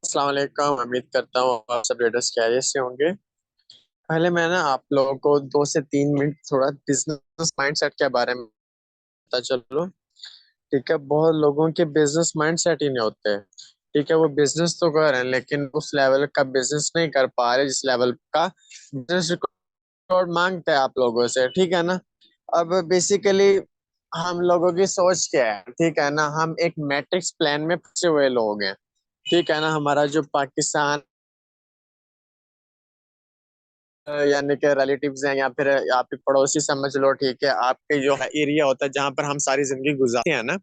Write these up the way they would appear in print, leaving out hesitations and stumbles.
अस्सलाम वालेकुम। उम्मीद करता हूँ आप सब लेटेस्ट कैरियर से होंगे। पहले मैं ना आप लोगों को 2 से 3 मिनट थोड़ा बिजनेस माइंडसेट के बारे में पता चलो। ठीक है, बहुत लोगों के बिजनेस माइंडसेट ही नहीं होते। ठीक है, वो बिजनेस तो कर रहे हैं लेकिन उस लेवल का बिजनेस नहीं कर पा रहे जिस लेवल का बिजनेस रिकॉर्ड मांगते हैं आप लोगों से। ठीक है ना। अब बेसिकली हम लोगों की सोच क्या है, ठीक है ना, हम एक मैट्रिक्स प्लान में फंसे हुए लोग हैं। ठीक है ना, हमारा जो पाकिस्तान यानी कि रिलेटिव्स हैं या फिर आपके पड़ोसी समझ लो। ठीक है, आपके जो एरिया होता है जहाँ पर हम सारी जिंदगी गुजारते हैं ना,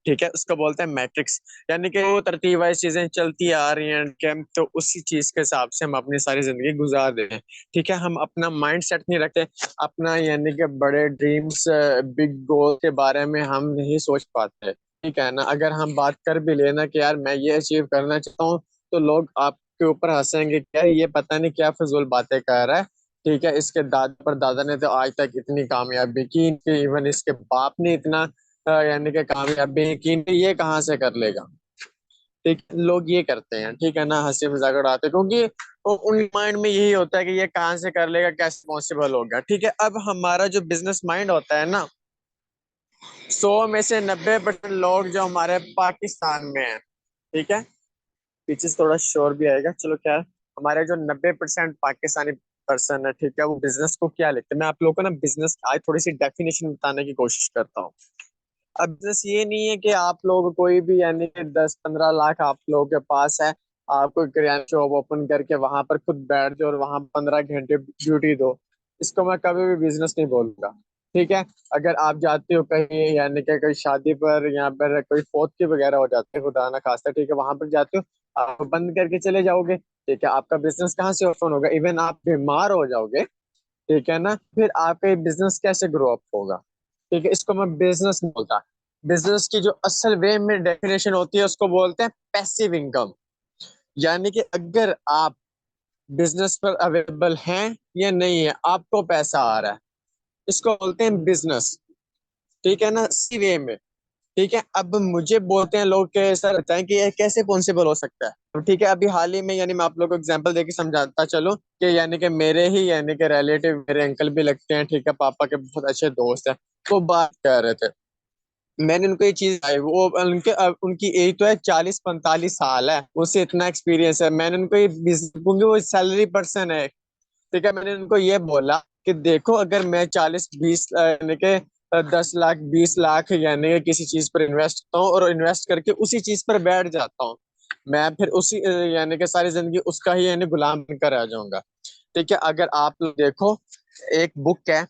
ठीक है, उसको बोलते हैं मैट्रिक्स। यानी कि वो तरतीब वाइज चीजें चलती आ रही हैं कि हम तो उसी चीज के हिसाब से हम अपनी सारी जिंदगी गुजार रहे हैं। ठीक है, हम अपना माइंड सेट नहीं रखते अपना, यानी कि बड़े ड्रीम्स बिग गोल के बारे में हम नहीं सोच पाते। ठीक है ना, अगर हम बात कर भी लेना कि यार मैं ये अचीव करना चाहता हूँ, तो लोग आपके ऊपर हंसेंगे कि यार ये पता नहीं क्या फजूल बातें कर रहा है। ठीक है, इसके दादा पर दादा ने तो आज तक इतनी कामयाबी की, इवन इसके बाप ने इतना यानी कि कामयाबी यकीन ये कहाँ से कर लेगा। ठीक, लोग ये करते हैं। ठीक है ना, हंसी मजाक उड़ाते हैं, क्योंकि उन माइंड में यही होता है कि ये कहाँ से कर लेगा, कैसे पॉसिबल होगा। ठीक है, अब हमारा जो बिजनेस माइंड होता है ना, 100 में से 90% लोग जो हमारे पाकिस्तान में है। ठीक है, पीछे से थोड़ा शोर भी आएगा, चलो क्या। हमारे जो 90% पाकिस्तानी पर्सन है, ठीक है, वो बिजनेस को क्या लिखते हैं। मैं आप लोगों को ना बिजनेस आज थोड़ी सी डेफिनेशन बताने की कोशिश करता हूँ। अब बिजनेस ये नहीं है कि आप लोग कोई भी, यानी कि 10-15 लाख आप लोगों के पास है, आप कोई किराना शॉप ओपन करके वहां पर खुद बैठ जाओ और वहां 15 घंटे ड्यूटी दो। इसको मैं कभी भी बिजनेस नहीं बोलूंगा। ठीक है, अगर आप जाते हो कहीं, यानी कि कोई शादी पर, यहाँ पर कोई फौत की वगैरह हो जाते है, खुदा ना खास्ता, ठीक है, वहां पर जाते हो, आप बंद करके चले जाओगे। ठीक है, आपका बिजनेस कहाँ से ओपन होगा, इवन आप बीमार हो जाओगे। ठीक है ना, फिर आपका बिजनेस कैसे ग्रो अप होगा। ठीक है, इसको मैं बिजनेस नहीं बोलता। बिजनेस की जो असल वे में डेफिनेशन होती है उसको बोलते हैं पैसिव इनकम। यानी कि अगर आप बिजनेस पर अवेलेबल हैं या नहीं है, आपको पैसा आ रहा है, इसको बोलते हैं बिजनेस। ठीक है ना, सी वे में। ठीक है, अब मुझे बोलते हैं लोग के सर बताएं कि ये कैसे पॉसिबल हो सकता है। तो ठीक है, अभी हाल ही में, यानी मैं आप लोगों को एग्जांपल देके समझाता चलूं कि यानी कि मेरे ही, यानी कि रिलेटिव मेरे अंकल भी लगते हैं। ठीक है, पापा के बहुत अच्छे दोस्त हैं। वो बात कर रहे थे, मैंने उनको ये चीज आई, वो उनके उनकी एज तो है 40-45 साल है, उससे इतना एक्सपीरियंस है। मैंने उनको ये क्योंकि वो सैलरी पर्सन है। ठीक है, मैंने उनको ये बोला कि देखो, अगर मैं 40-20 यानी कि 10 लाख 20 लाख यानी कि किसी चीज पर इन्वेस्ट करता हूँ और इन्वेस्ट करके उसी चीज पर बैठ जाता हूँ, मैं फिर उसी यानी कि सारी जिंदगी उसका ही यानी गुलाम बनकर रह जाऊंगा। ठीक है, अगर आप लोग देखो, एक बुक है,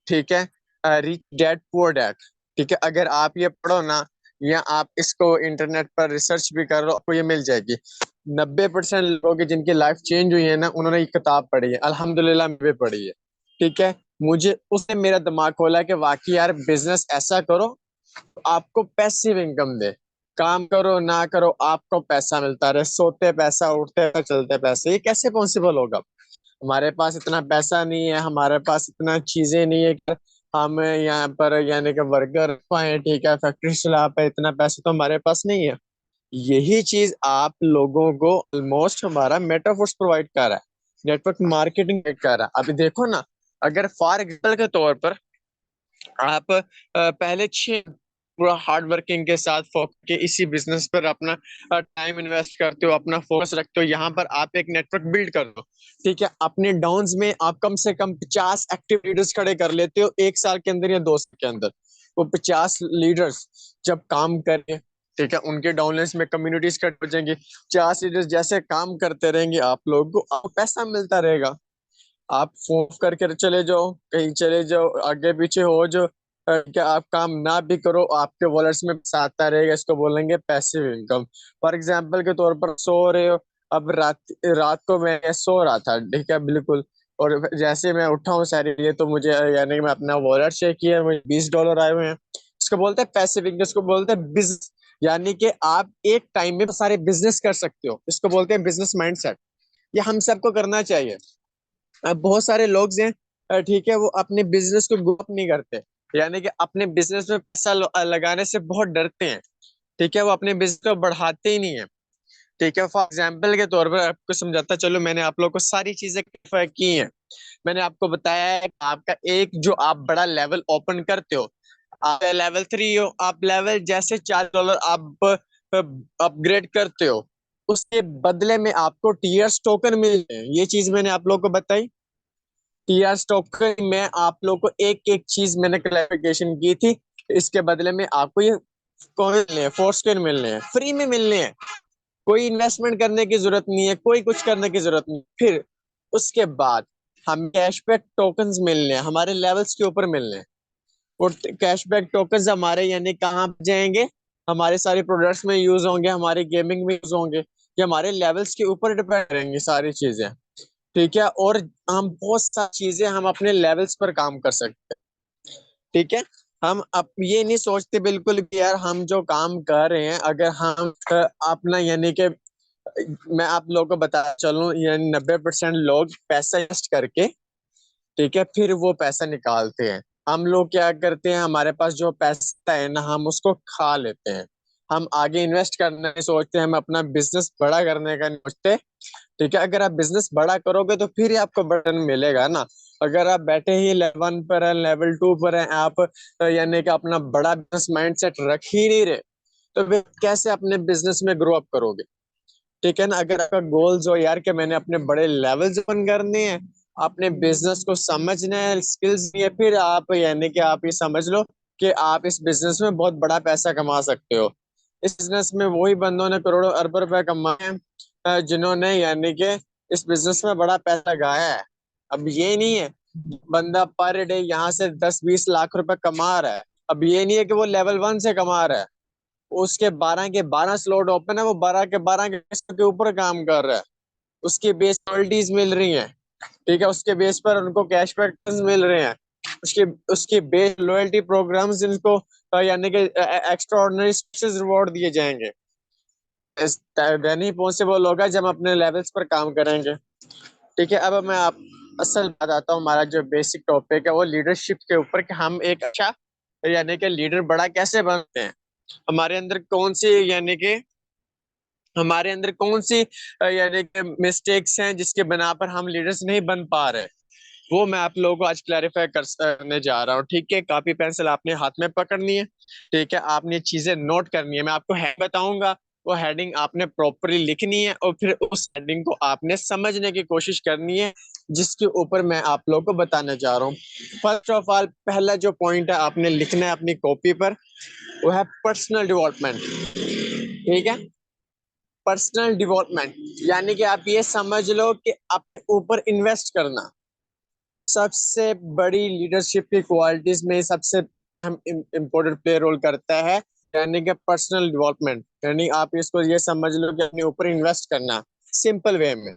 ठीक है, रिच डैड पुअर डैड। ठीक है, अगर आप ये पढ़ो ना, या आप इसको इंटरनेट पर रिसर्च भी कर लो, आपको ये मिल जाएगी। 90% लोगों की जिनकी लाइफ चेंज हुई है ना, उन्होंने ये किताब पढ़ी है, अल्हम्दुलिल्लाह मैं भी पढ़ी है। ठीक है, मुझे उसने मेरा दिमाग खोला कि वाकई यार बिजनेस ऐसा करो आपको पैसिव इनकम दे। काम करो ना करो, आपको पैसा मिलता रहे, सोते पैसा, उठते पैसा, चलते पैसे। ये कैसे पॉसिबल होगा। हमारे पास इतना पैसा नहीं है, हमारे पास इतना चीजें नहीं है कि हम यहाँ पर यानी कि वर्कर पाए। ठीक है, फैक्ट्री चला पाए, इतना पैसा तो हमारे पास नहीं है। यही चीज आप लोगों को ऑलमोस्ट हमारा मेटाफोर्स प्रोवाइड कर रहा है, नेटवर्क मार्केटिंग कर रहा है। अभी देखो ना, अगर फॉर एग्जाम्पल के तौर पर आप पहले 6 पूरा हार्ड वर्किंग के साथ फोकस के इसी बिजनेस पर अपना टाइम इन्वेस्ट करते हो, अपना फोकस रखते हो, यहाँ पर आप एक नेटवर्क बिल्ड कर लो। ठीक है, अपने डाउन्स में आप कम से कम 50 एक्टिव लीडर्स खड़े कर लेते हो 1 साल के अंदर या 2 साल के अंदर। वो 50 लीडर्स जब काम करें, ठीक है, उनके डाउनलाइंस में कम्युनिटीज खड़ी हो जाएंगी। 50 लीडर्स जैसे काम करते रहेंगे, आप लोगों को आपको पैसा मिलता रहेगा। आप फोन करके चले जाओ, कहीं चले जाओ, आगे पीछे हो जो क्या आप काम ना भी करो, आपके वॉलेट्स में पैसा आता रहेगा। इसको बोलेंगे पैसिव इनकम। फॉर एग्जाम्पल के तौर पर सो रहे हो, अब रात रात को मैं सो रहा था, ठीक है, बिल्कुल, और जैसे मैं उठा हूँ सारी लिए, तो मुझे यानी कि मैं अपना वॉलेट चेक किया, मुझे $20 आए हुए हैं। इसको बोलते हैं पैसिव इनकम, इसको बोलते हैं बिजनेस। यानी कि आप एक टाइम में सारे बिजनेस कर सकते हो, इसको बोलते हैं बिजनेस माइंडसेट। ये हम सबको करना चाहिए। अब बहुत सारे लोग हैं, ठीक है, वो अपने बिजनेस को ग्रो अप नहीं करते, यानी कि अपने बिजनेस में पैसा लगाने से बहुत डरते हैं। ठीक है, वो अपने बिजनेस को बढ़ाते ही नहीं है। ठीक है, फॉर एग्जाम्पल के तौर पर आपको समझाता चलो, मैंने आप लोग को सारी चीजें क्लियर की हैं। मैंने आपको बताया है कि आपका एक जो आप बड़ा लेवल ओपन करते हो, आप लेवल 3 हो, आप लेवल जैसे $4 आप अपग्रेड करते हो, उसके बदले में आपको टीयर्स टोकन मिलते हैं। ये चीज मैंने आप लोग को बताई। टीआर टोकन में आप लोग को एक एक चीज मैंने क्लैरिफिकेशन की थी। इसके बदले में आपको ये कॉइन मिलने हैं, फोर्स कॉइन मिलने हैं, फ्री में मिलने हैं। कोई इन्वेस्टमेंट करने की जरूरत नहीं है, कोई कुछ करने की जरूरत नहीं। फिर उसके बाद हम कैशबैक टोकन्स मिलने हैं, हमारे लेवल्स के ऊपर मिलने हैं। और कैशबैक टोकन्स हमारे यानी कहाँ पे जाएंगे, हमारे सारे प्रोडक्ट्स में यूज होंगे, हमारे गेमिंग में यूज होंगे। ये हमारे लेवल्स के ऊपर डिपेंड करेंगे सारी चीजें। ठीक है, और हम बहुत सारी चीजें हम अपने लेवल्स पर काम कर सकते हैं। ठीक है, हम अब ये नहीं सोचते बिल्कुल कि यार हम जो काम कर रहे हैं, अगर हम अपना यानी कि मैं आप लोगों को बता चलूं, यानी 90% लोग पैसा इन्वेस्ट करके, ठीक है, फिर वो पैसा निकालते हैं। हम लोग क्या करते हैं, हमारे पास जो पैसा है ना, हम उसको खा लेते हैं। हम आगे इन्वेस्ट करना नहीं सोचते, हम अपना बिजनेस बड़ा करने का नहीं सोचते। ठीक है, अगर आप बिजनेस बड़ा करोगे तो फिर ही आपको बटन मिलेगा ना। अगर आप बैठे ही लेवल 1 पर है, लेवल 2 पर है, आप यानी कि अपना बड़ा बिजनेस माइंडसेट रख ही नहीं रहे, तो फिर कैसे अपने बिजनेस में ग्रो अप करोगे। ठीक है ना, अगर आपका गोल्स हो यार कि मैंने अपने बड़े लेवल्स ओपन करने हैं, अपने बिजनेस को समझना है, स्किल्स भी है, फिर आप यानी कि आप ये समझ लो कि आप इस बिजनेस में बहुत बड़ा पैसा कमा सकते हो। इस बिजनेस में वही बंदों ने करोड़ों अरबों रुपए कमाए हैं, जिन्होंने यानी कि इस बिजनेस में बड़ा पैसा लगाया है। अब ये नहीं है बंदा पर डे यहाँ से 10-20 लाख रुपए कमा रहा है, अब ये नहीं है कि वो लेवल 1 से कमा रहा है। उसके 12 के 12 स्लॉट ओपन है, वो 12 के 12 के ऊपर काम कर रहा है। उसकी बेस रॉयल्टीज मिल रही हैं। ठीक है, उसके बेस पर उनको कैशबैक मिल रहे हैं। उसके उसके बेस लॉयल्टी प्रोग्राम्स इनको यानी कि एक्स्ट्रा ऑर्डिनरी रिवॉर्ड दिए जाएंगे। देन ही पॉसिबल होगा जब हम अपने लेवल्स पर काम करेंगे। ठीक है, अब मैं आप असल बात आता हूँ, हमारा जो बेसिक टॉपिक है वो लीडरशिप के ऊपर, कि हम एक अच्छा यानी कि लीडर बड़ा कैसे बनते हैं। हमारे अंदर कौन सी यानी कि हमारे अंदर कौन सी यानी कि मिस्टेक्स हैं जिसके बना पर हम लीडर्स नहीं बन पा रहे, वो मैं आप लोगों को आज क्लैरिफाई करने जा रहा हूँ। ठीक है, कॉपी पेंसिल आपने हाथ में पकड़नी है। ठीक है, आपने चीजें नोट करनी है, मैं आपको हेड बताऊंगा, वो हेडिंग आपने प्रॉपरली लिखनी है, और फिर उस हेडिंग को आपने समझने की कोशिश करनी है, जिसके ऊपर मैं आप लोगों को बताने जा रहा हूँ। फर्स्ट ऑफ ऑल, पहला जो पॉइंट है आपने लिखना है अपनी कॉपी पर, वो है पर्सनल डेवलपमेंट। ठीक है, पर्सनल डेवलपमेंट यानी कि आप ये समझ लो कि अपने ऊपर इन्वेस्ट करना। सबसे बड़ी लीडरशिप की क्वालिटीज में सबसे हम इम्पोर्टेंट प्ले रोल करता है, यानी कि पर्सनल डेवलपमेंट। यानी आप इसको ये समझ लो कि अपने ऊपर इन्वेस्ट करना, सिंपल वे में।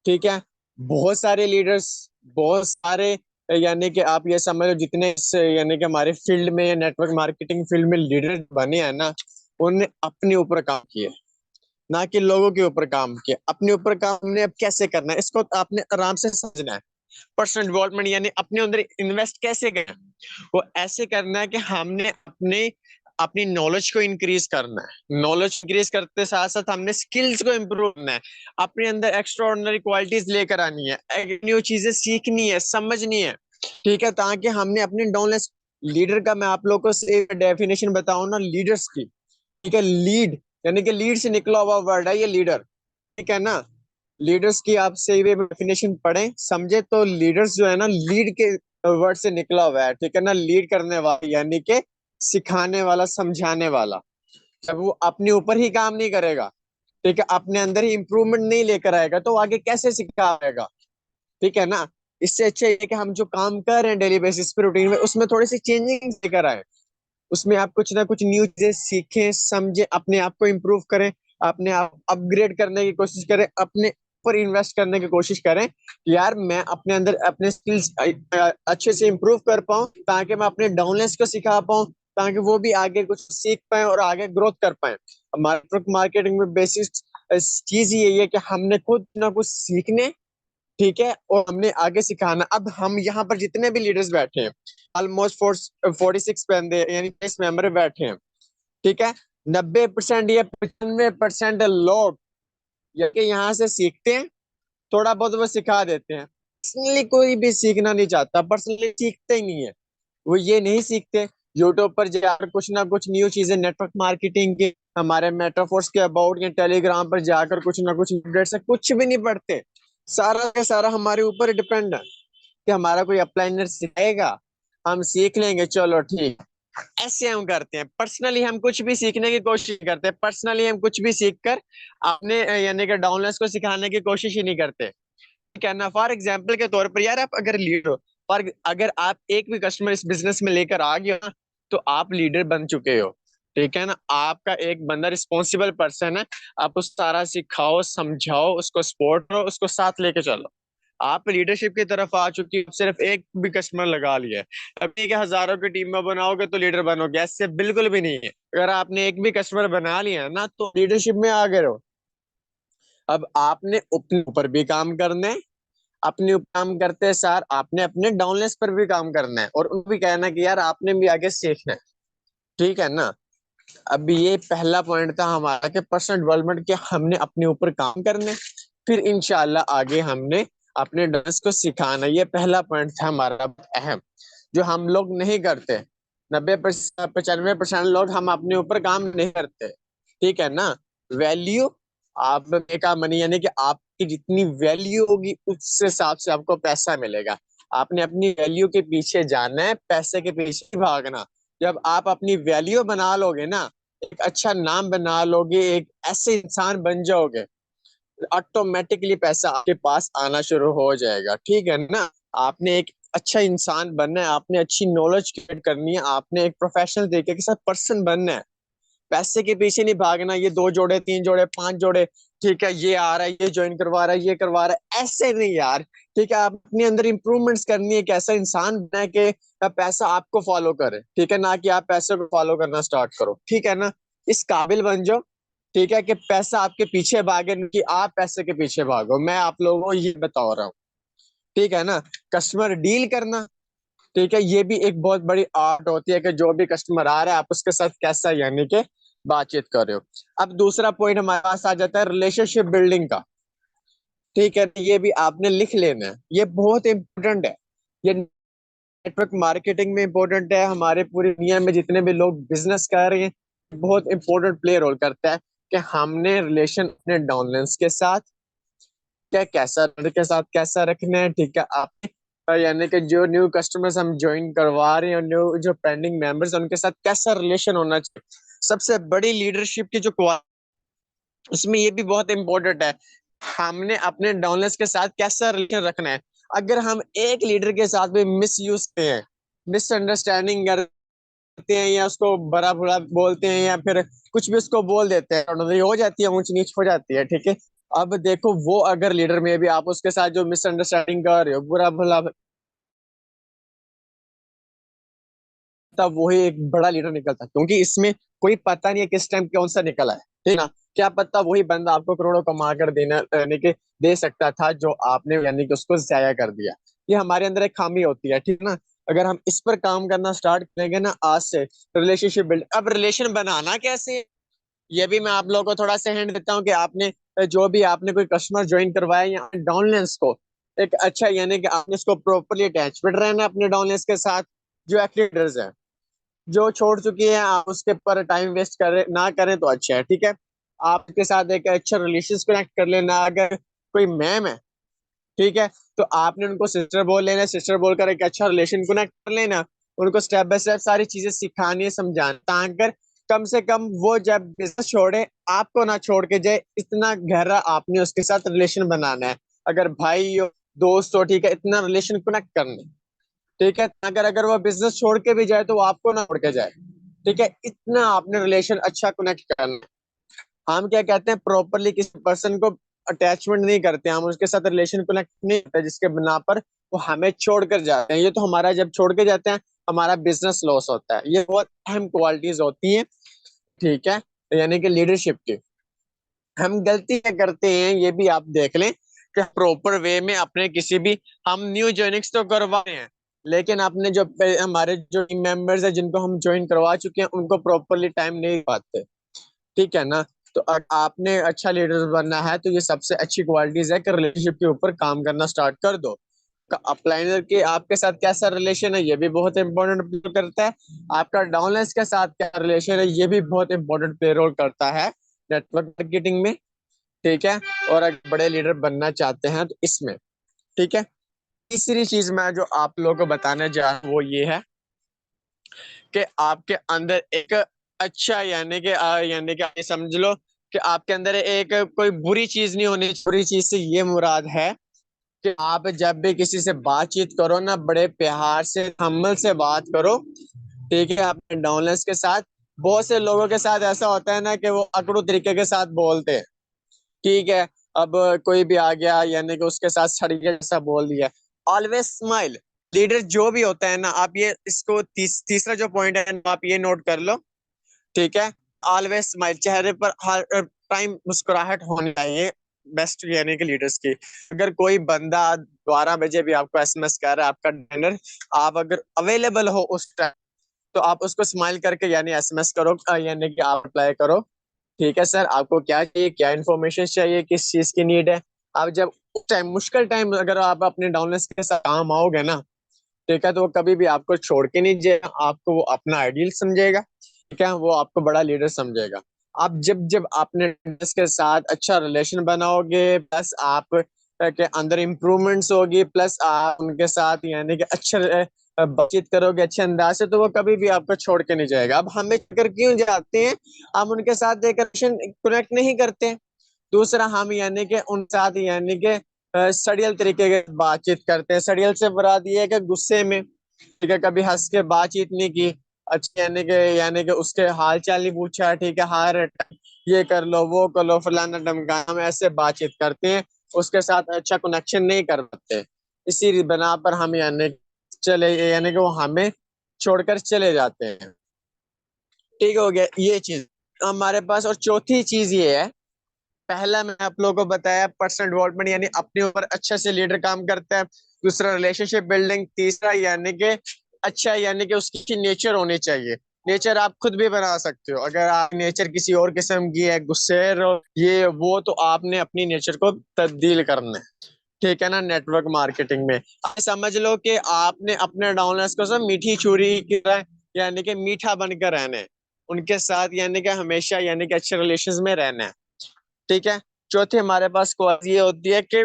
ठीक है, बहुत सारे लीडर्स, बहुत सारे यानी कि आप ये समझ लो जितने यानी कि हमारे फील्ड में, नेटवर्क मार्केटिंग फील्ड में लीडर बने हैं ना, उन्होंने अपने ऊपर काम किया, ना कि लोगों के ऊपर काम किया। अपने ऊपर काम ने अब कैसे करना है, इसको आपने आराम से समझना है। पर्सनल डेवलपमेंट यानी अपने अंदर इन्वेस्ट कैसे करना, वो ऐसे करना है कि हमने अपने अपनी नॉलेज को इंक्रीज करना है। नॉलेज इंक्रीज करते साथ साथ हमने स्किल्स को इम्प्रूव करना है, अपने अंदर एक्स्ट्रा ऑर्डिनरी क्वालिटीज लेकर आनी है, न्यू चीजें सीखनी है, समझनी है। ठीक है, ताकि हमने अपने डाउनलेस लीडर का मैं आप लोगों को डेफिनेशन बताऊं ना लीडर्स की। ठीक है, लीड यानी कि लीड से निकला हुआ वर्ड है ये लीडर। ठीक है ना, लीडर्स की आप सही वे में डेफिनेशन पढ़ें समझे तो लीडर्स जो है ना, लीड के वर्ड से निकला हुआ है। ठीक है ना, लीड करने वाला यानी कि सिखाने वाला, समझाने वाला। जब वो अपने ऊपर ही काम नहीं करेगा, ठीक है, अपने अंदर ही इंप्रूवमेंट नहीं लेकर आएगा, तो आगे कैसे सिखाएगा। ठीक है ना, इससे अच्छा ये है कि हम जो काम कर रहे हैं डेली बेसिस पे रूटीन में, उसमें थोड़ी सी चेंजिंग लेकर आए। उसमें आप कुछ ना कुछ न्यू चीजें सीखें, समझें, अपने आप को इम्प्रूव करें, अपने आप अपग्रेड करने की कोशिश करें, अपने पर इन्वेस्ट करने की कोशिश करें कि यार मैं अपने अंदर अपने स्किल्स अच्छे से इम्प्रूव कर पाऊं, ताकि मैं अपने डाउनलाइंस को सिखा पाऊं, ताकि वो भी आगे कुछ सीख पाए और आगे ग्रोथ कर पाए। नेटवर्क मार्केटिंग में बेसिक चीज यही है कि हमने खुद ना कुछ सीखने, ठीक है, और हमने आगे सिखाना। अब हम यहाँ पर जितने भी लीडर्स बैठे हैं, ऑलमोस्ट 46 बंदे यानी 20 मेंबर बैठे हैं। ठीक है, 90% या 95% लोग या कि यहाँ से सीखते हैं, थोड़ा बहुत वो सिखा देते हैं। पर्सनली कोई भी सीखना नहीं चाहता, पर्सनली सीखते ही नहीं है, वो ये नहीं सीखते। यूट्यूब पर जाकर कुछ ना कुछ न्यू चीजें नेटवर्क मार्केटिंग की, हमारे मेटाफोर्स के अबाउट, या टेलीग्राम पर जाकर कुछ ना कुछ अपडेट से कुछ भी नहीं पढ़ते। सारा का सारा हमारे ऊपर डिपेंड है कि हमारा कोई अप्लाइनर सिखाएगा, हम सीख लेंगे, चलो ठीक। ऐसे हम करते हैं। पर्सनली हम कुछ भी सीखने की कोशिश नहीं करते, पर्सनली हम कुछ भी सीख कर अपने यानी कि डाउनलाइंस को सिखाने की कोशिश ही नहीं करते। कहना फॉर एग्जाम्पल के तौर पर यार, आप अगर लीडर हो, पर अगर आप एक भी कस्टमर इस बिजनेस में लेकर आ गए हो ना, तो आप लीडर बन चुके हो। ठीक है ना, आपका एक बंदा रिस्पॉन्सिबल पर्सन है। आप उस सारा सिखाओ, समझाओ, उसको सपोर्ट करो, उसको साथ लेके चलो। आप लीडरशिप की तरफ आ चुकी हो, सिर्फ एक भी कस्टमर लगा लिया है। अब ठीक है, हजारों की टीम में बनाओगे तो लीडर बनोगे, ऐसे बिल्कुल भी नहीं है। अगर आपने एक भी कस्टमर बना लिया है ना, तो लीडरशिप में आ गए हो। अब आपने अपने ऊपर भी काम करना है, अपने ऊपर काम करते सार आपने अपने डाउनलेस पर भी काम करना है, और उनको भी कहना है कि यार आपने भी आगे सीखना है। ठीक है ना। अब ये पहला पॉइंट था हमारा कि पर्सनल डेवलपमेंट के हमने अपने ऊपर काम करने, फिर इंशाल्लाह आगे हमने अपने डांस को सिखाना। ये पहला पॉइंट था हमारा अहम, जो हम लोग नहीं करते। 90-95% लोग हम अपने ऊपर काम नहीं करते। ठीक है ना। वैल्यू, आप मेक मनी, यानी कि आपकी जितनी वैल्यू होगी उस हिसाब से आपको पैसा मिलेगा। आपने अपनी वैल्यू के पीछे जाना है, पैसे के पीछे भागना। जब आप अपनी वैल्यू बना लोगे ना, एक अच्छा नाम बना लोगे, एक ऐसे इंसान बन जाओगे, ऑटोमेटिकली पैसा आपके पास आना शुरू हो जाएगा। ठीक है ना। आपने एक अच्छा इंसान बनना है, आपने अच्छी नॉलेज क्रिएट करनी है, आपने एक प्रोफेशनल तरीके के साथ पर्सन बनना है। पैसे के पीछे नहीं भागना, ये 2 जोड़े, 3 जोड़े, 5 जोड़े, ठीक है, ये आ रहा है, ये ज्वाइन करवा रहा है, ये करवा रहा है, ऐसे नहीं यार। ठीक है, आप अपने अंदर इंप्रूवमेंट्स करनी है, कैसा इंसान बनना है कि पैसा आपको फॉलो करे। ठीक है ना, कि आप पैसे को फॉलो करना स्टार्ट करो। ठीक है ना, इस काबिल बन जाओ। ठीक है, कि पैसा आपके पीछे भागे, नहीं कि आप पैसे के पीछे भागो। मैं आप लोगों को ये बता रहा हूँ। ठीक है ना। कस्टमर डील करना, ठीक है, ये भी एक बहुत बड़ी आर्ट होती है कि जो भी कस्टमर आ रहा है आप उसके साथ कैसा यानी कि बातचीत कर रहे हो। अब दूसरा पॉइंट हमारे पास आ जाता है रिलेशनशिप बिल्डिंग का। ठीक है, ये भी आपने लिख लेना है, ये बहुत इंपॉर्टेंट है। ये नेटवर्क मार्केटिंग में इंपॉर्टेंट है, हमारे पूरी दुनिया में जितने भी लोग बिजनेस कर रहे हैं, बहुत इंपॉर्टेंट प्ले रोल करता है कि हमने रिलेशन अपने डाउनलाइंस के साथ क्या, कैसा के साथ कैसा रखना है। ठीक है, आप यानी कि जो न्यू कस्टमर्स हम ज्वाइन करवा रहे हैं, न्यू जो पेंडिंग मेंबर्स, उनके साथ कैसा रिलेशन होना चाहिए। सबसे बड़ी लीडरशिप की जो उसमें ये भी बहुत इंपॉर्टेंट है, हमने अपने डाउनलेस के साथ कैसा रिलेशन रखना है। अगर हम एक लीडर के साथ भी मिस यूज करते हैं, मिसअंडरस्टैंडिंग करते हैं, या उसको बड़ा बुरा बोलते हैं, या फिर कुछ भी उसको बोल देते हैं, तो ये हो जाती है, ऊंच नीच हो जाती है। ठीक है। अब देखो, वो अगर लीडर में भी आप उसके साथ जो मिसअंडरस्टैंडिंग कर रहे हो, बुरा भला, तब वही एक बड़ा लीडर निकलता है, क्योंकि इसमें कोई पता नहीं है किस टाइम कौन सा निकला है। ठीक ना। क्या पता वही बंदा आपको करोड़ों कमा कर देना यानी कि दे सकता था, जो आपने यानी कि उसको जाया कर दिया। ये हमारे अंदर एक खामी होती है। ठीक ना। अगर हम इस पर काम करना स्टार्ट करेंगे ना आज से, रिलेशनशिप बिल्ड। अब रिलेशन बनाना कैसे है, ये भी मैं आप लोगों को थोड़ा सा हिंट देता हूँ कि आपने जो भी आपने कोई कस्टमर ज्वाइन करवाया या डाउनलाइंस को, एक अच्छा यानी कि आपने इसको प्रॉपरली अटैचमेंट रहना है अपने डाउनलाइंस के साथ। जो एक्टिवेटर्स है, जो छोड़ चुकी है, आप उसके पर टाइम वेस्ट करें ना करें तो अच्छा है। ठीक है। आपके साथ एक अच्छा रिलेशन कनेक्ट कर लेना। अगर कोई मैम है, ठीक है, तो आपने उनको सिस्टर बोल लेना, सिस्टर बोलकर एक अच्छा रिलेशन कनेक्ट कर लेना। उनको स्टेप बाय स्टेप सारी चीजें सिखानी है, समझाना, ताकि कम से कम वो जब बिजनेस छोड़े, आपको ना छोड़ के जाए। इतना गहरा आपने उसके साथ रिलेशन बनाना है। अगर भाई हो, दोस्त हो, ठीक है, इतना रिलेशन कनेक्ट करना है। ठीक है, अगर अगर वो बिजनेस छोड़ के भी जाए तो वो आपको ना छोड़ के जाए। ठीक है, इतना आपने रिलेशन अच्छा कनेक्ट करना है। हम क्या कहते हैं, प्रॉपरली किसी पर्सन को अटैचमेंट नहीं करते, हम उसके साथ रिलेशन कनेक्ट नहीं करते, जिसके बिना पर वो हमें छोड़ कर जाते हैं। ये तो हमारा जब छोड़ के जाते हैं, हमारा बिजनेस लॉस होता है। ये बहुत अहम क्वालिटीज होती हैं। ठीक है, यानी कि लीडरशिप की। हम गलती क्या करते हैं, ये भी आप देख लें कि प्रॉपर वे में अपने किसी भी, हम न्यू ज्वाइनिंग्स तो करवा रहे हैं, लेकिन अपने जो हमारे जो टीम मेंबर्स हैं जिनको हम ज्वाइन करवा चुके हैं, उनको प्रॉपरली टाइम नहीं पाते। ठीक है ना। तो आपने अच्छा लीडर बनना है तो ये सबसे अच्छी क्वालिटीज है कि रिलेशनशिप के ऊपर काम करना स्टार्ट कर दो। अपलाइनर के आपके साथ कैसा रिलेशन है ये भी बहुत इंपॉर्टेंट प्ले करता है। आपका डाउनलाइंस के साथ क्या रिलेशन है ये भी बहुत इंपॉर्टेंट प्ले रोल करता है नेटवर्क मार्केटिंग में। ठीक है। और अगर बड़े लीडर बनना चाहते हैं तो इसमें। ठीक है। तीसरी चीज मैं जो आप लोगों को बताने जा रहा हूँ वो ये है कि आपके अंदर एक अच्छा यानी कि आप समझ लो कि आपके अंदर एक कोई बुरी चीज नहीं होनी। बुरी चीज से ये मुराद है कि आप जब भी किसी से बातचीत करो ना बड़े प्यार से हम्बल से बात करो। ठीक है। अपने डाउनलाइंस के साथ बहुत से लोगों के साथ ऐसा होता है ना कि वो अकड़ू तरीके के साथ बोलते हैं। ठीक है। अब कोई भी आ गया यानी कि उसके साथ सड़िया जैसा बोल दिया। Always smile. लीडर जो भी होता है ना आप ये इसको तीसरा जो पॉइंट है आप ये नोट कर लो। ठीक है। Always smile. चेहरे पर हर टाइम मुस्कुराहट होनी चाहिए। बेस्ट यानी कि लीडर्स की। अगर कोई बंदा 12 बजे भी आपको एसएमएस कर रहा है आपका डिनर आप अगर अवेलेबल हो उस टाइम तो आप उसको स्माइल करके यानी एसएमएस करो यानी कि आप रिप्लाई करो। ठीक है सर आपको क्या चाहिए क्या इन्फॉर्मेशन चाहिए किस चीज की नीड है। आप जब उस टाइम मुश्किल टाइम अगर आप अपने डाउनलाइंस के साथ काम आओगे ना। ठीक है। तो वो कभी भी आपको छोड़ के नहीं जाएगा आपको वो अपना आइडियल समझेगा। ठीक है। वो आपको बड़ा लीडर समझेगा। आप जब जब अपने लीडर्स के साथ अच्छा रिलेशन बनाओगे प्लस आप के अंदर इम्प्रूवमेंट्स होगी प्लस आप उनके साथ यानी कि अच्छे बातचीत करोगे अच्छे अंदाज से तो वो कभी भी आपको छोड़ के नहीं जाएगा। अब हमें कर क्यों जाते हैं हम उनके साथ एक कनेक्ट नहीं करते। दूसरा हम यानी कि उन साथ यानी कि सड़ियल तरीके के बातचीत करते हैं। सड़ियल से मुराद ये है कि गुस्से में। ठीक है। कभी हंस के बातचीत नहीं की। अच्छा यानी कि उसके हाल चाल नहीं पूछा। ठीक है। हर ये कर लो वो कर लो फलाना ढमकाना हम ऐसे बातचीत करते हैं। उसके साथ अच्छा कनेक्शन नहीं कर पाते। इसी बना पर हम यानी कि वो हमें छोड़कर चले जाते हैं। ठीक हो गया ये चीज हमारे पास। और चौथी चीज ये है पहला मैंने आप लोगों को बताया पर्सनल डेवलपमेंट यानी अपने ऊपर अच्छे से लीडर काम करता है। दूसरा रिलेशनशिप बिल्डिंग। तीसरा यानी कि अच्छा यानी कि उसकी नेचर होनी चाहिए। नेचर आप खुद भी बना सकते हो अगर आप नेचर किसी और किस्म की है गुस्से ये वो तो आपने अपनी नेचर को तब्दील करना है। ठीक है ना। नेटवर्क मार्केटिंग में आप समझ लो कि आपने अपने डाउनलाइंस को सब मीठी छुरी की तरह यानी कि मीठा बनकर रहना है। उनके साथ यानी कि हमेशा यानी कि अच्छे रिलेशंस में रहना है। ठीक है। चौथी हमारे पास क्वालिटी ये होती है कि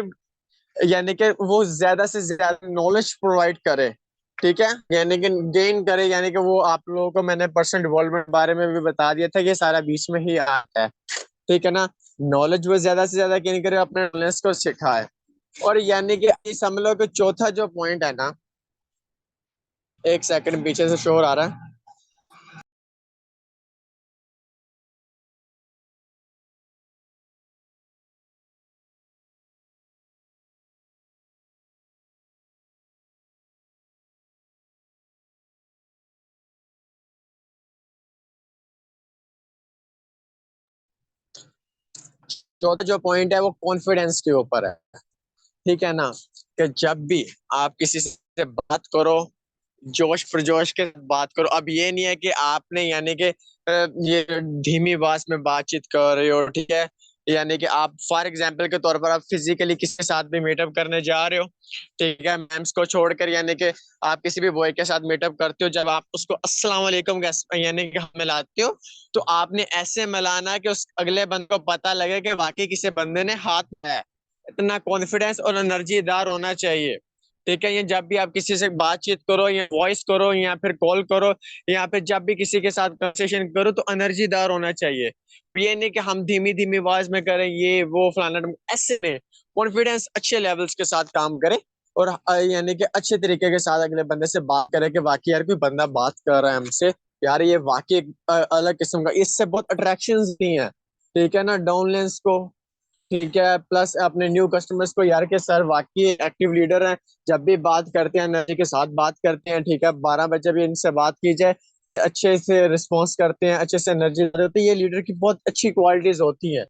यानी कि वो ज्यादा से ज्यादा नॉलेज प्रोवाइड करे। ठीक है। यानी कि गेन करे यानी कि वो आप लोगों को मैंने पर्सनल डेवलपमेंट बारे में भी बता दिया था कि सारा बीच में ही आता है। ठीक है ना। नॉलेज वो ज्यादा से ज्यादा गेन करे अपने नॉलेज को सिखाए। और यानी कि ये समझ लो कि चौथा जो पॉइंट है ना। एक सेकंड पीछे से शोर आ रहा है। चौथा जो पॉइंट है वो कॉन्फिडेंस के ऊपर है। ठीक है ना। कि जब भी आप किसी से बात करो जोश प्रजोश के साथ बात करो। अब ये नहीं है कि आपने यानी कि ये धीमी आवाज में बातचीत कर रहे हो। ठीक है। यानी कि आप फॉर एग्जाम्पल के तौर पर आप फिजिकली किसी के साथ भी मीटअप करने जा रहे हो। ठीक है। मैम्स को छोड़कर यानी कि आप किसी भी बॉय के साथ मीटअप करते हो जब आप उसको अस्सलाम वालेकुम यानी कि मिलाते हो तो आपने ऐसे मिलाना कि उस अगले बंदे को पता लगे कि वाकई किसी बंदे ने हाथ है। इतना कॉन्फिडेंस और एनर्जीदार होना चाहिए। ठीक है। ये जब भी आप किसी से बातचीत करो या वॉइस करो या फिर कॉल करो या फिर जब भी किसी के साथ कन्वर्सेशन करो तो एनर्जीदार होना चाहिए। ये नहीं कि हम धीमी धीमी आवाज में करें ये वो फलाना ऐसे में कॉन्फिडेंस अच्छे लेवल्स के साथ काम करें। और यानी कि अच्छे तरीके के साथ अगले बंदे से बात करें कि वाकई यार कोई बंदा बात कर रहा है हमसे यार ये वाकई एक अलग किस्म का इससे बहुत अट्रैक्शन भी है। ठीक है ना। डाउनलाइंस को। ठीक है। प्लस अपने न्यू कस्टमर्स को यार के सर वाकई एक्टिव लीडर हैं। जब भी बात करते हैं एनर्जी के साथ बात करते हैं। ठीक है। 12 बजे भी इनसे बात की जाए अच्छे से रिस्पॉन्स करते हैं अच्छे से एनर्जी होती है। ये लीडर की बहुत अच्छी क्वालिटीज होती है।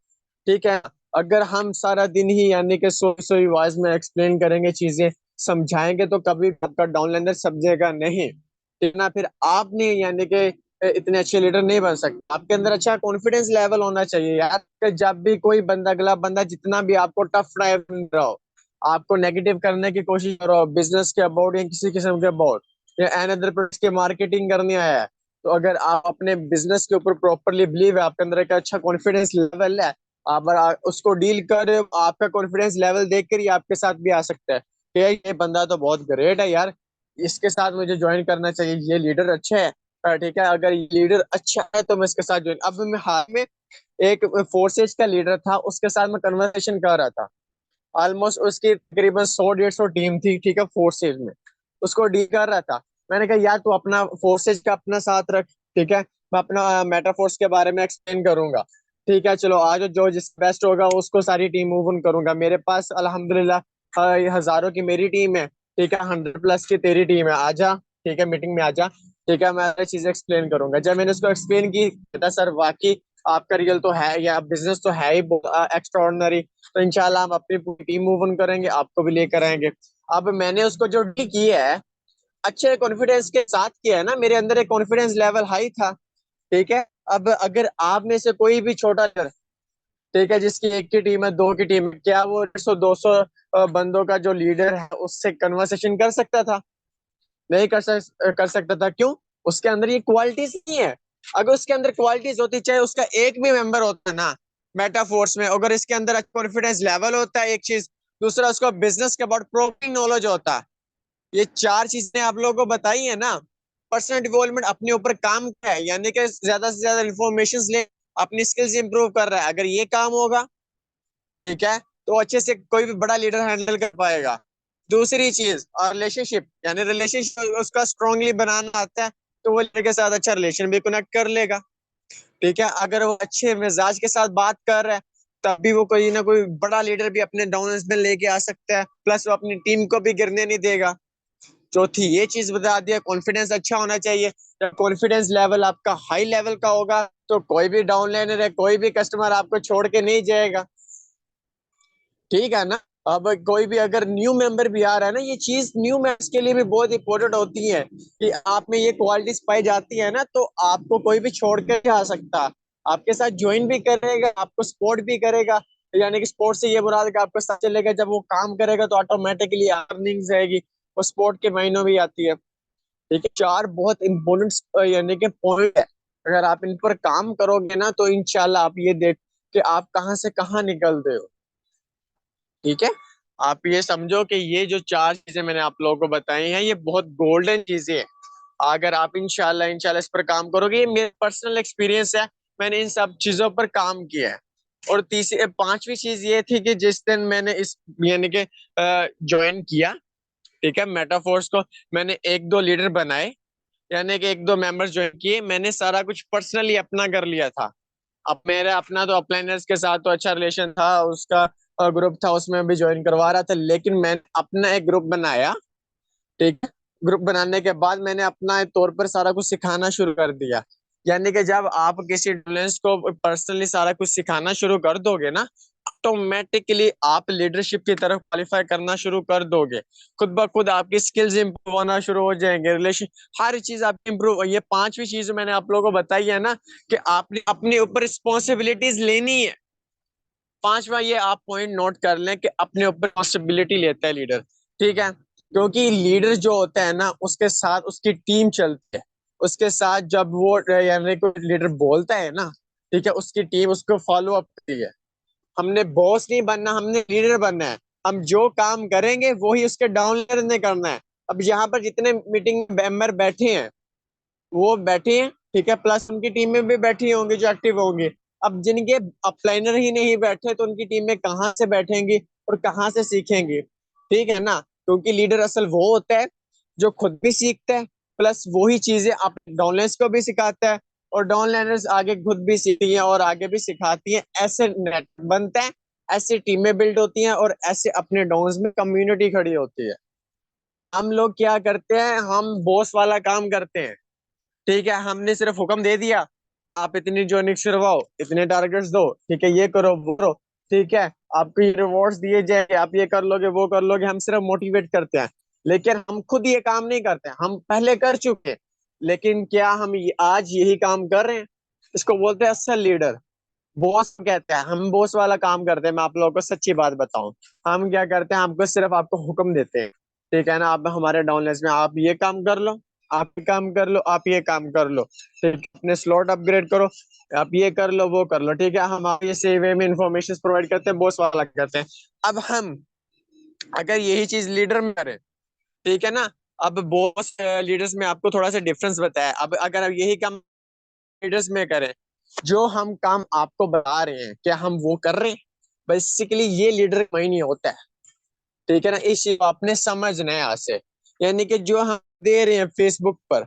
ठीक है। अगर हम सारा दिन ही यानी कि सोई सोई आवाज में एक्सप्लेन करेंगे चीजें समझाएंगे तो कभी आपका डाउनलाइनर समझेगा नहीं। ठीक है ना। फिर आपने यानी कि इतने अच्छे लीडर नहीं बन सकते। आपके अंदर अच्छा कॉन्फिडेंस लेवल होना चाहिए यार, कि जब भी कोई बंदा, अगला बंदा जितना भी आपको टफ टाइम रहा हो, आपको नेगेटिव करने की कोशिश कर रहा हो बिजनेस के अबाउट या किसी किस्म के अबाउट, या एन अदर प्रोडक्ट्स की मार्केटिंग करनी आया है, तो अगर आप अपने बिजनेस के ऊपर प्रॉपरली बिलीव है, आपके अंदर एक अच्छा कॉन्फिडेंस लेवल है, आप उसको डील कर रहे हो, आपका कॉन्फिडेंस लेवल देख कर ही आपके साथ भी आ सकता है कि यार ये बंदा तो बहुत ग्रेट है यार, इसके साथ मुझे ज्वाइन करना चाहिए, ये लीडर अच्छा है। ठीक है, अगर लीडर अच्छा है तो मैं इसके साथ ज्वाइन। अब मैं हाल में एक फोर्सेज का लीडर था, उसके साथ मैं कन्वर्सेशन कर रहा था। ऑलमोस्ट उसकी तकरीबन 100-150 टीम थी, ठीक है, फोर्सेज में। उसको डील कर रहा था। मैंने कहा यार तू अपना फोर्सेज का अपना साथ रख, ठीक है, मैं अपना मेटाफोर्स के बारे में एक्सप्लेन करूंगा। ठीक है, चलो आज जो जिस बेस्ट होगा उसको सारी टीम मूव ऑन करूंगा। मेरे पास अल्हम्दुलिल्लाह ये हजारों की मेरी टीम है, ठीक है, 100+ की तेरी टीम है, आजा, ठीक है, मीटिंग में आजा, ठीक है, मैं सारी चीजें एक्सप्लेन करूंगा। जब मैंने उसको एक्सप्लेन की, कहता सर वाकई आपका रियल तो है, या बिजनेस तो है ही एक्स्ट्रॉर्डनरी, तो इंशाल्लाह हम अपनी पूरी टीम मूव ऑन करेंगे, आपको भी लेकर आएंगे। अब मैंने उसको जो डी किया है, अच्छे कॉन्फिडेंस के साथ किया है ना, मेरे अंदर एक कॉन्फिडेंस लेवल हाई था, ठीक है। अब अगर आप में से कोई भी छोटा लीडर, ठीक है, जिसकी एक की टीम है, दो की टीम है, क्या वो 100-200 बंदों का जो लीडर है उससे कन्वर्सेशन कर सकता था? नहीं कर सकता था। क्यों? उसके अंदर ये क्वालिटीज नहीं है। अगर उसके अंदर क्वालिटीज होती, चाहे उसका एक भी मेंबर होता ना मेटाफोर्स में, अगर इसके अंदर कॉन्फिडेंस लेवल होता है, एक चीज, दूसरा उसको बिजनेस के अबाउट प्रोग्रामिंग नॉलेज होता, ये चार चीजें आप लोगों को बताई है ना। पर्सनल डेवलपमेंट, अपने ऊपर काम क्या है, यानी कि ज्यादा से ज्यादा इंफॉर्मेशन ले, अपनी स्किल्स इंप्रूव कर रहा है, अगर ये काम होगा, ठीक है, तो अच्छे से कोई भी बड़ा लीडर हैंडल कर पाएगा। दूसरी चीज, रिलेशनशिप, यानी रिलेशनशिप उसका स्ट्रांगली बनाना आता है, तो वो लीडर के साथ अच्छा रिलेशन भी कनेक्ट कर लेगा। ठीक है, अगर वो अच्छे मिजाज के साथ बात कर रहा है, तब भी वो कोई ना कोई बड़ा लीडर भी अपने डाउन में लेके आ सकता है, प्लस वो अपनी टीम को भी गिरने नहीं देगा। चौथी ये चीज बता दिया, कॉन्फिडेंस अच्छा होना चाहिए। जब कॉन्फिडेंस लेवल आपका हाई लेवल का होगा, तो कोई भी डाउन लाइनर है, कोई भी कस्टमर आपको छोड़ के नहीं जाएगा, ठीक है ना। अब कोई भी अगर न्यू मेंबर भी आ रहा है ना, ये चीज न्यू मेंबर्स के लिए भी बहुत इंपॉर्टेंट होती है, कि आप में ये क्वालिटीज पाई जाती है ना, तो आपको कोई भी छोड़ के नहीं आ सकता, आपके साथ ज्वाइन भी करेगा, आपको सपोर्ट भी करेगा। यानी कि सपोर्ट से ये मुराद है कि आपके साथ चलेगा, जब वो काम करेगा तो ऑटोमेटिकली अर्निंग्स आएगी, वो सपोर्ट के महीनों भी आती है। ठीक है, चार बहुत इंपॉर्टेंट यानी कि पॉइंट है, अगर आप इन पर काम करोगे ना, तो इंशाल्लाह आप ये देख कि आप कहाँ से कहाँ निकलते हो। ठीक है, आप ये समझो कि ये जो चार चीजें मैंने आप लोगों को बताई हैं, ये बहुत गोल्डन चीजें हैं। अगर आप इंशाल्लाह इंशाल्लाह इस पर काम करोगे, ये मेरा पर्सनल एक्सपीरियंस है, मैंने इन सब चीजों पर काम किया है। और तीसरी पांचवी चीज ये थी कि जिस दिन मैंने इस यानी कि ज्वाइन किया, ठीक है, मेटाफोर्स को, मैंने एक दो लीडर बनाए, यानी कि एक दो मेंबर्स ज्वाइन किए, मैंने सारा कुछ पर्सनली अपना कर लिया था। अब मेरा अपना तो अपलाइनर्स के साथ तो अच्छा रिलेशन था, उसका ग्रुप था, उसमें भी ज्वाइन करवा रहा था, लेकिन मैंने अपना एक ग्रुप बनाया, ठीक है। ग्रुप बनाने के बाद मैंने अपना तौर पर सारा कुछ सिखाना शुरू कर दिया। यानी कि जब आप किसी स्टूडेंट्स को पर्सनली सारा कुछ सिखाना शुरू कर दोगे ना, ऑटोमेटिकली आप लीडरशिप की तरफ क्वालिफाई करना शुरू कर दोगे। खुद ब खुद आपकी स्किल्स इंप्रूव होना शुरू हो जाएंगे, रिलेशन, हर चीज आपकी इंप्रूव। ये पांचवी चीज मैंने आप लोगों को बताई है ना, कि आपने अपने ऊपर रिस्पॉन्सिबिलिटीज लेनी है। पांचवा ये आप पॉइंट नोट कर लें कि अपने ऊपर रिस्पॉन्सिबिलिटी लेता है लीडर, ठीक है। क्योंकि लीडर जो होता है ना, उसके साथ उसकी टीम चलती है, उसके साथ जब वो यानी कोई लीडर बोलता है ना, ठीक है, उसकी टीम उसको फॉलो अप करती है। हमने बॉस नहीं बनना, हमने लीडर बनना है। हम जो काम करेंगे वही उसके डाउन लीडर ने करना है। अब यहाँ पर जितने मीटिंग मेंबर बैठे हैं, वो बैठे हैं, ठीक है, प्लस उनकी टीम में भी बैठी होंगी जो एक्टिव होंगे। अब जिनके अपलाइनर ही नहीं बैठे, तो उनकी टीम में कहाँ से बैठेंगी और कहाँ से सीखेंगी? ठीक है ना, क्योंकि लीडर असल वो होता है जो खुद भी सीखता है, प्लस वही चीजें अपने डाउनलाइनर्स को भी सिखाता है, और डाउनलाइनर्स आगे खुद भी सीखती हैं और आगे भी सिखाती हैं। ऐसे नेट बनता है, ऐसी टीमें बिल्ड होती हैं, और ऐसे अपने डाउन्स में कम्युनिटी खड़ी होती है। हम लोग क्या करते हैं, हम बॉस वाला काम करते हैं, ठीक है, हमने सिर्फ हुक्म दे दिया, आप इतनी जॉइनिंग करवाओ, इतने टारगेट्स दो, ठीक है, ये करो वो करो, ठीक है, आपको ये रिवॉर्ड्स दिए जाएंगे, आप ये कर लोगे वो कर लोगे, हम सिर्फ मोटिवेट करते हैं, लेकिन हम खुद ये काम नहीं करते, हम पहले कर चुके हैं। लेकिन क्या हम आज यही काम कर रहे हैं? इसको बोलते हैं असल लीडर। बॉस कहते हैं, हम बॉस वाला काम करते हैं। मैं आप लोगों को सच्ची बात बताऊं, हम क्या करते हैं, हमको सिर्फ आपको हुक्म देते हैं, ठीक है ना। आप हमारे डाउनलाइंस में आप ये काम कर लो, आप ये काम कर लो, आप ये काम कर लो, ठीक है? अपने स्लॉट अपग्रेड करो, आप ये कर लो, वो कर लो, ठीक है। हम आप ये सेम वे में इंफॉर्मेशन प्रोवाइड करते हैं, बॉस वाला करते हैं। अब हम अगर यही चीज लीडर में करें, ठीक है ना। अब बॉस लीडर्स में आपको थोड़ा सा डिफरेंस बताया। अब अगर आप यही काम लीडर्स में करें, जो हम काम आपको बता रहे हैं क्या हम वो कर रहे हैं? बेसिकली ये लीडर में ही नहीं होता है, ठीक है ना। इस चीज को आपने समझना है आज से। यानी कि जो हम दे रहे हैं फेसबुक पर,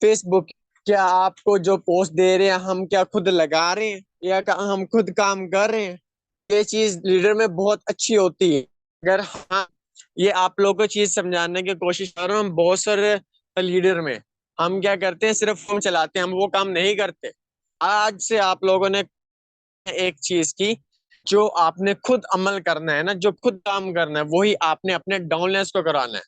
फेसबुक क्या आपको जो पोस्ट दे रहे हैं हम क्या खुद लगा रहे हैं या हम खुद काम कर रहे हैं? ये चीज लीडर में बहुत अच्छी होती है। अगर हाँ, ये आप लोगों को चीज समझाने की कोशिश कर रहा हूँ। हम बहुत सारे लीडर में हम क्या करते हैं, सिर्फ फॉर्म चलाते हैं, हम वो काम नहीं करते। आज से आप लोगों ने एक चीज की, जो आपने खुद अमल करना है ना, जो खुद काम करना है, वही आपने अपने डाउनलाइंस को कराना है,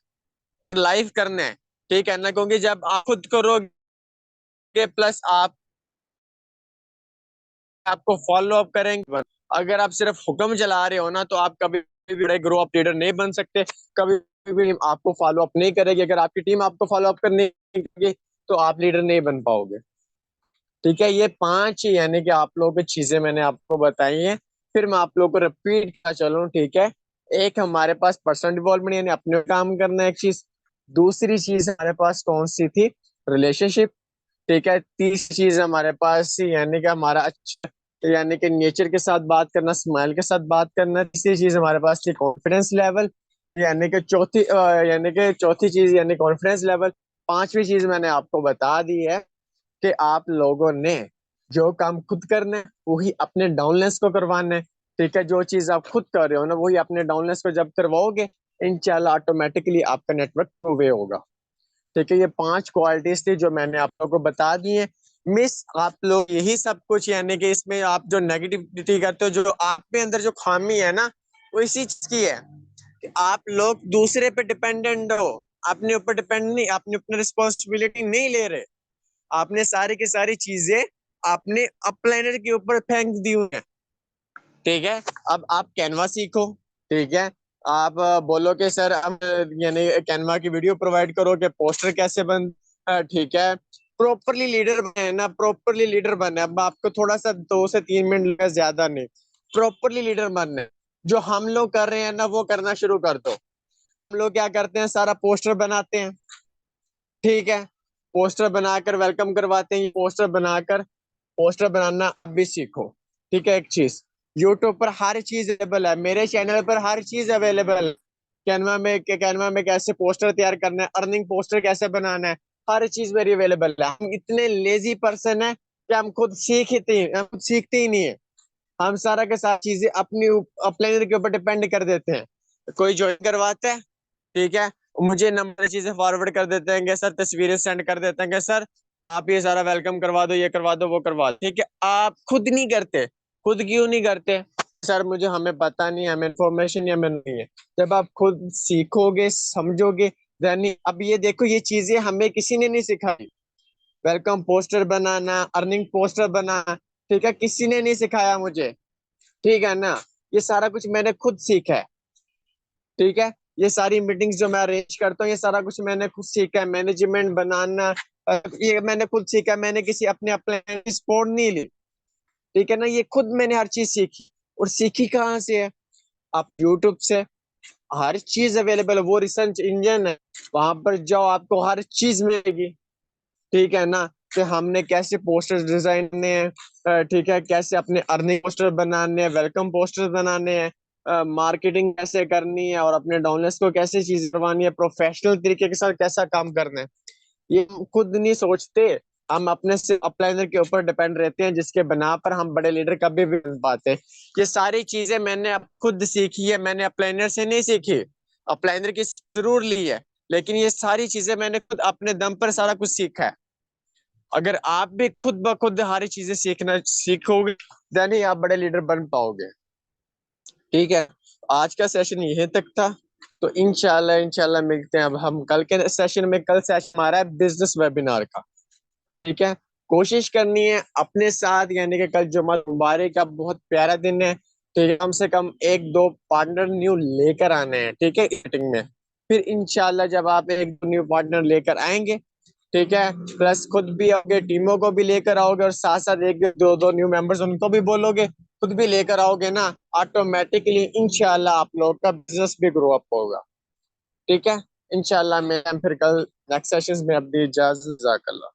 लाइव करना है, ठीक है ना। क्योंकि जब आप खुद करोगे प्लस आप आपको फॉलो अप करेंगे। अगर आप सिर्फ हुक्म चला रहे हो ना, तो आप कभी भी बड़े ग्रो अप लीडर नहीं बन सकते। कभी भी आपको फॉलो अप नहीं करेगी। अगर आपकी टीम आपको फॉलो अप करने की, तो आप लीडर नहीं बन पाओगे, ठीक है। ये पांच यानी कि आप लोगों की चीजें मैंने आपको बताई हैं। फिर मैं आप लोगों को रिपीट कर चलूं, ठीक है। एक हमारे पास पर्सनल डेवलपमेंट यानी अपने काम करना है, एक चीज। दूसरी चीज हमारे पास कौन सी थी? रिलेशनशिप, ठीक है। तीसरी चीज हमारे पास यानी कि हमारा अच्छा, यानी कि नेचर के साथ बात करना, स्माइल के साथ बात करना। तीसरी चीज हमारे पास थी कॉन्फिडेंस लेवल, यानी कि चौथी चीज यानी कॉन्फिडेंस लेवल। पांचवी चीज मैंने आपको बता दी है कि आप लोगों ने जो काम खुद करना है वही अपने डाउनलाइंस को करवाना है, ठीक है। जो चीज आप खुद कर रहे हो ना, वही अपने डाउनलाइंस को जब करवाओगे, इंशाल्लाह ऑटोमेटिकली आपका नेटवर्क वे होगा, ठीक है। ये पांच क्वालिटीज थी जो मैंने आप लोगों को बता दी है। मिस आप लोग यही सब कुछ यानी कि इसमें आप जो नेगेटिविटी करते हो, जो आप में अंदर जो खामी है ना, वो इसी चीज की है कि आप लोग दूसरे पे डिपेंडेंट हो। अपने ऊपर डिपेंड नहीं, अपनी अपनी रिस्पॉन्सिबिलिटी नहीं ले रहे। आपने सारी की सारी चीजें आपने अपलाइनर के ऊपर फेंक दी हुई है, ठीक है। अब आप कैनवा सीखो, ठीक है। आप बोलो कि सर हम यानी कैनवा की वीडियो प्रोवाइड करो कि पोस्टर कैसे बन, ठीक है। प्रॉपरली लीडर बने ना, प्रॉपरली लीडर बने। अब आपको थोड़ा सा 2 से 3 मिनट लगा, ज्यादा नहीं। प्रॉपरली लीडर बनने, जो हम लोग कर रहे हैं ना, वो करना शुरू कर दो। हम लोग क्या करते हैं, सारा पोस्टर बनाते हैं, ठीक है। पोस्टर बनाकर वेलकम करवाते हैं। पोस्टर बनाकर, पोस्टर बनाना आप भी सीखो, ठीक है। एक चीज, यूट्यूब पर हर चीज अवेलेबल है, मेरे चैनल पर हर चीज अवेलेबल है। कैनवा में कैसे पोस्टर तैयार करना है, अर्निंग पोस्टर कैसे बनाना है, हर चीज मेरी अवेलेबल है। हम इतने लेजी पर्सन है कि हम खुद सीखते ही नहीं है। हम सारा के सारी चीजें अपनी अपने के ऊपर डिपेंड कर देते हैं। कोई ज्वाइन करवाता है, ठीक है, मुझे नंबर चीजें फॉरवर्ड कर देते हैं कि सर तस्वीरें सेंड कर देते हैं कि सर आप ये सारा वेलकम करवा दो, ये करवा दो, वो करवा दो, ठीक है। आप खुद नहीं करते। खुद क्यों नहीं करते? सर मुझे हमें पता नहीं है, हमें इन्फॉर्मेशन हमें नहीं है। जब आप खुद सीखोगे, समझोगे, देन अब ये देखो, ये चीजें हमें किसी ने नहीं सिखाई। वेलकम पोस्टर बनाना, अर्निंग पोस्टर बनाना, ठीक है, किसी ने नहीं सिखाया मुझे, ठीक है ना। ये सारा कुछ मैंने खुद सीखा है, ठीक है। ये सारी मीटिंग्स जो मैं अरेंज करता हूँ, ये सारा कुछ मैंने खुद सीखा है। मैनेजमेंट बनाना, ये मैंने खुद सीखा है। मैंने किसी अपने अपने सपोर्ट नहीं ली, ठीक है ना। ये खुद मैंने हर चीज सीखी। और सीखी कहाँ से है? आप यूट्यूब से। हर चीज अवेलेबल है, वो रिसर्च इंजन है। वहां पर जाओ, आपको हर चीज मिलेगी, ठीक है ना। कि हमने कैसे पोस्टर्स डिजाइन करने हैं, ठीक है, कैसे अपने अर्निंग पोस्टर बनाने हैं, वेलकम पोस्टर बनाने हैं, मार्केटिंग कैसे करनी है, और अपने डाउनलोड्स को कैसे चीज करवानी है, प्रोफेशनल तरीके के साथ कैसा काम करना है, ये हम खुद नहीं सोचते। हम अपने से अपलाइनर के ऊपर डिपेंड रहते हैं, जिसके बना पर हम बड़े लीडर कभी भी बन पाते। ये सारी चीजें मैंने अब खुद सीखी है, मैंने अपलाइनर से नहीं सीखी। अपलाइनर की जरूर ली है, लेकिन ये सारी चीजें मैंने खुद अपने दम पर सारा कुछ सीखा है। अगर आप भी खुद ब खुद सारी चीजें सीखना सीखोगे, देन ही आप बड़े लीडर बन पाओगे, ठीक है। आज का सेशन यहीं तक था। तो इंशाल्लाह इंशाल्लाह मिलते हैं अब हम कल के सेशन में। कल सेशन हमारा है बिजनेस वेबिनार का, ठीक है। कोशिश करनी है अपने साथ, यानी कि कल जुमा मुबारक का बहुत प्यारा दिन है, ठीक है, कम से कम एक दो पार्टनर न्यू लेकर आने हैं, ठीक है, मीटिंग में। फिर इंशाल्लाह जब आप एक दो न्यू पार्टनर लेकर आएंगे, ठीक है, प्लस खुद भी आओगे, टीमों को भी लेकर आओगे, और साथ साथ एक दो दो न्यू मेंबर्स उनको भी बोलोगे, खुद भी लेकर आओगे ना, ऑटोमेटिकली इंशाल्लाह आप लोग का बिजनेस भी ग्रो अप होगा। ठीक है। इंशाल्लाह मैं फिर कल नेक्स्ट सेशन में अपनी इजाजत, जज़ाकल्लाह।